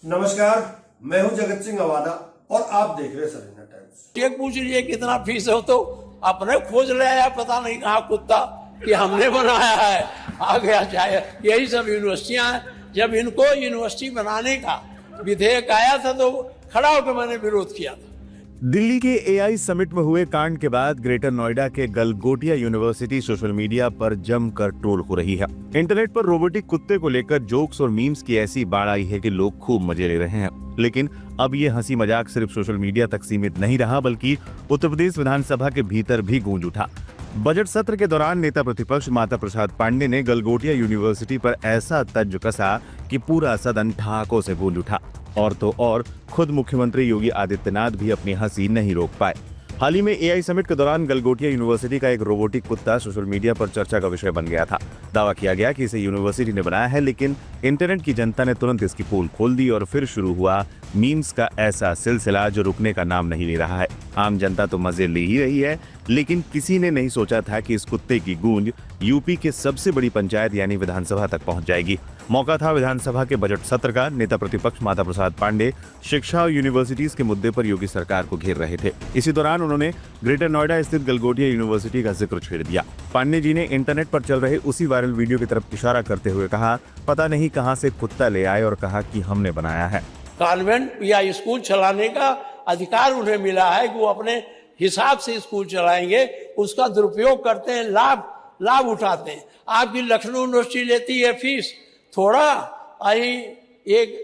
नमस्कार, मैं हूं जगत सिंह अवाना और आप देख रहे हैं सरेना टाइम्स। चेक पूछ लीजिए कितना फीस हो तो अपने खोज ले आया, पता नहीं कहाँ कुत्ता कि हमने बनाया है, आ गया चाहे। यही सब यूनिवर्सिटियां हैं। जब इनको यूनिवर्सिटी बनाने का विधेयक आया था तो खड़ा होकर मैंने विरोध किया था। दिल्ली के एआई समिट में हुए कांड के बाद ग्रेटर नोएडा के गलगोटिया यूनिवर्सिटी सोशल मीडिया पर जमकर ट्रोल हो रही है। इंटरनेट पर रोबोटिक कुत्ते को लेकर जोक्स और मीम्स की ऐसी बाढ़ आई है कि लोग खूब मजे ले रहे हैं। लेकिन अब ये हंसी मजाक सिर्फ सोशल मीडिया तक सीमित नहीं रहा, बल्कि उत्तर प्रदेश विधानसभा के भीतर भी गूंज उठा। बजट सत्र के दौरान नेता प्रतिपक्ष माता प्रसाद पांडे ने गलगोटिया यूनिवर्सिटी पर ऐसा तंज कसा कि पूरा सदन ठहाकों से गूंज उठा। और तो और खुद मुख्यमंत्री योगी आदित्यनाथ भी अपनी हंसी नहीं रोक पाए। हाल ही में एआई समिट के दौरान गलगोटिया यूनिवर्सिटी का एक रोबोटिक कुत्ता सोशल मीडिया पर चर्चा का विषय बन गया था। दावा किया गया कि इसे यूनिवर्सिटी ने बनाया है, लेकिन इंटरनेट की जनता ने तुरंत इसकी पोल खोल दी और फिर शुरू हुआ मीम्स का ऐसा सिलसिला जो रुकने का नाम नहीं ले रहा है। आम जनता तो मजे ले ही रही है, लेकिन किसी ने नहीं सोचा था कि इस कुत्ते की गूंज यूपी के सबसे बड़ी पंचायत यानी विधानसभा तक पहुंच जाएगी। मौका था विधानसभा के बजट सत्र का। नेता प्रतिपक्ष माता प्रसाद पांडे शिक्षा और यूनिवर्सिटीज के मुद्दे पर योगी सरकार को घेर रहे थे। इसी दौरान उन्होंने ग्रेटर नोएडा स्थित गलगोटिया यूनिवर्सिटी का जिक्र छेड़ दिया। पांडे जी ने इंटरनेट पर चल रहे उसी वायरल वीडियो की तरफ इशारा करते हुए कहा, पता नहीं कहां से कुत्ता ले आए और कहा कि हमने बनाया है। कॉन्वेंट या स्कूल चलाने का अधिकार उन्हें मिला है कि वो अपने हिसाब से स्कूल चलाएंगे, उसका दुरुपयोग करते हैं, लाभ उठाते हैं। आपकी लखनऊ यूनिवर्सिटी लेती है फीस थोड़ा आई, एक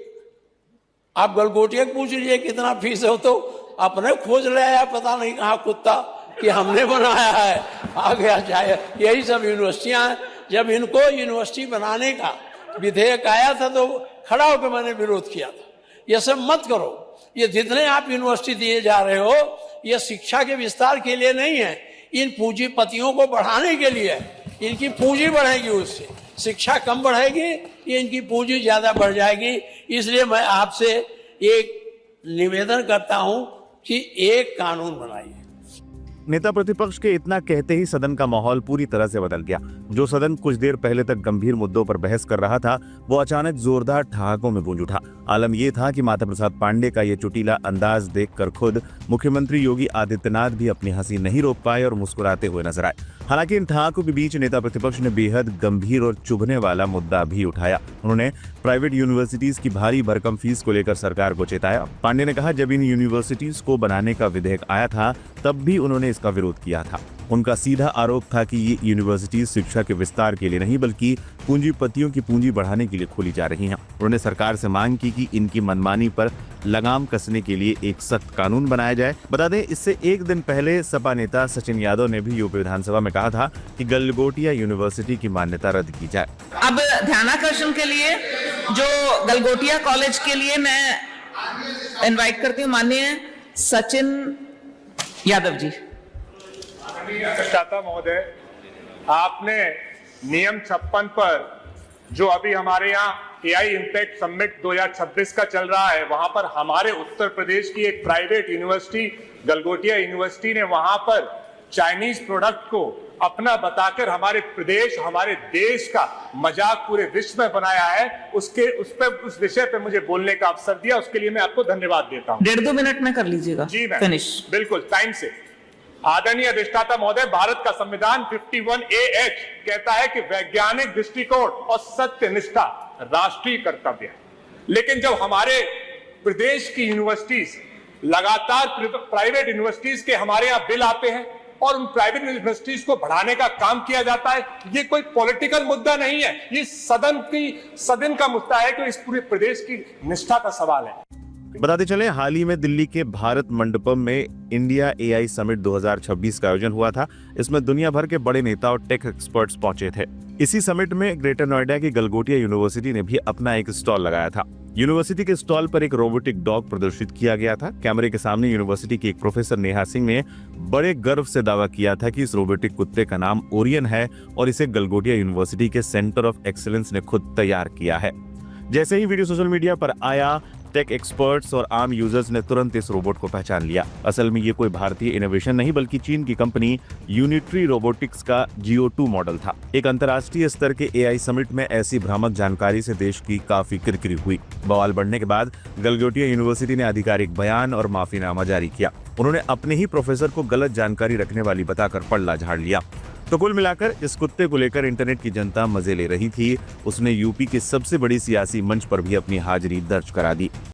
आप गलगोटिया पूछ लीजिए कितना फीस हो तो अपने खोज ले आया, पता नहीं कहाँ कुत्ता कि हमने बनाया है, आ गया चाहे। यही सब यूनिवर्सिटियां हैं। जब इनको यूनिवर्सिटी बनाने का विधेयक आया था तो खड़ा होकर मैंने विरोध किया था। ये सब मत करो। ये जितने आप यूनिवर्सिटी दिए जा रहे हो, ये शिक्षा के विस्तार के लिए नहीं है, इन पूंजीपतियों को बढ़ाने के लिए है। इनकी पूंजी बढ़ेगी, उससे शिक्षा कम बढ़ेगी, ये इनकी पूंजी ज्यादा बढ़ जाएगी। इसलिए मैं आपसे एक निवेदन करता हूं कि एक कानून बनाइए। नेता प्रतिपक्ष के इतना कहते ही सदन का माहौल पूरी तरह से बदल गया। जो सदन कुछ देर पहले तक गंभीर मुद्दों पर बहस कर रहा था, वो अचानक जोरदार ठहाकों में गूंज उठा। आलम यह था कि माता प्रसाद पांडे का ये चुटीला अंदाज देखकर खुद मुख्यमंत्री योगी आदित्यनाथ भी अपनी हंसी नहीं रोक पाए और मुस्कुराते हुए नजर आए। हालांकि इन ठहाकों के बीच नेता प्रतिपक्ष ने बेहद गंभीर और चुभने वाला मुद्दा भी उठाया। उन्होंने प्राइवेट यूनिवर्सिटीज की भारी भरकम फीस को लेकर सरकार को चेताया। पांडे ने कहा, जब इन यूनिवर्सिटीज को बनाने का विधेयक आया था तब भी उन्होंने इसका विरोध किया था। उनका सीधा आरोप था कि ये यूनिवर्सिटीज शिक्षा के विस्तार के लिए नहीं, बल्कि पूंजीपतियों की पूंजी बढ़ाने के लिए खोली जा रही हैं। उन्होंने सरकार से मांग की कि इनकी मनमानी पर लगाम कसने के लिए एक सख्त कानून बनाया जाए। बता दें, इससे एक दिन पहले सपा नेता सचिन यादव ने भी यूपी विधानसभा में कहा था कि गलगोटिया यूनिवर्सिटी की मान्यता रद्द की जाए। अब ध्यानाकर्षण के लिए जो गलगोटिया कॉलेज के लिए मैं इनवाइट करती हूँ माननीय सचिन यादव जी। अधिष्ठाता महोदय, आपने नियम 56 पर जो अभी हमारे यहाँ एआई इम्पैक्ट समिट 2026 का चल रहा है, वहां पर हमारे उत्तर प्रदेश की एक प्राइवेट यूनिवर्सिटी गलगोटिया यूनिवर्सिटी ने वहां पर चाइनीज प्रोडक्ट को अपना बताकर हमारे प्रदेश, हमारे देश का मजाक पूरे विश्व में बनाया है। उस विषय पे मुझे बोलने का अवसर दिया, उसके लिए मैं आपको धन्यवाद देता हूँ। 1.5-2 मिनट में कर लीजिएगा। जी मैम, फिनिश। बिल्कुल टाइम से। आदरणीय अधिष्ठाता महोदय, भारत का संविधान 51A कहता है कि वैज्ञानिक दृष्टिकोण और सत्य निष्ठा राष्ट्रीय कर्तव्य है। लेकिन जब हमारे प्रदेश की यूनिवर्सिटीज लगातार प्राइवेट यूनिवर्सिटीज के हमारे यहाँ बिल आते हैं और उन प्राइवेट यूनिवर्सिटीज को बढ़ाने का काम किया जाता है, ये कोई पॉलिटिकल मुद्दा नहीं है, ये सदन का मुद्दा है कि इस पूरे प्रदेश की निष्ठा का सवाल है। बताते चले, हाल ही में दिल्ली के भारत मंडपम में इंडिया एआई समिट 2026 का आयोजन हुआ था। इसमें दुनिया भर के बड़े नेता और टेक एक्सपर्ट्स पहुंचे थे। इसी समिट में ग्रेटर नोएडा की गलगोटिया यूनिवर्सिटी ने भी अपना एक स्टॉल लगाया था। यूनिवर्सिटी के स्टॉल पर एक रोबोटिक डॉग प्रदर्शित किया गया था। कैमरे के सामने यूनिवर्सिटी की एक प्रोफेसर नेहा सिंह ने बड़े गर्व से दावा किया था कि इस रोबोटिक कुत्ते का नाम ओरियन है और इसे गलगोटिया यूनिवर्सिटी के सेंटर ऑफ एक्सीलेंस ने खुद तैयार किया है। जैसे ही वीडियो सोशल मीडिया पर आया, टेक एक्सपर्ट्स और आम यूजर्स ने तुरंत इस रोबोट को पहचान लिया। असल में ये कोई भारतीय इनोवेशन नहीं बल्कि चीन की कंपनी यूनिट्री रोबोटिक्स का GO2 मॉडल था। एक अंतर्राष्ट्रीय स्तर के AI समिट में ऐसी भ्रामक जानकारी से देश की काफी किरकिरी हुई। बवाल बढ़ने के बाद गलगोटिया यूनिवर्सिटी ने आधिकारिक बयान और माफीनामा जारी किया। उन्होंने अपने ही प्रोफेसर को गलत जानकारी रखने वाली बताकर पल्ला झाड़ लिया। तो कुल मिलाकर इस कुत्ते को लेकर इंटरनेट की जनता मजे ले रही थी। उसने यूपी के सबसे बड़ी सियासी मंच पर भी अपनी हाजिरी दर्ज करा दी।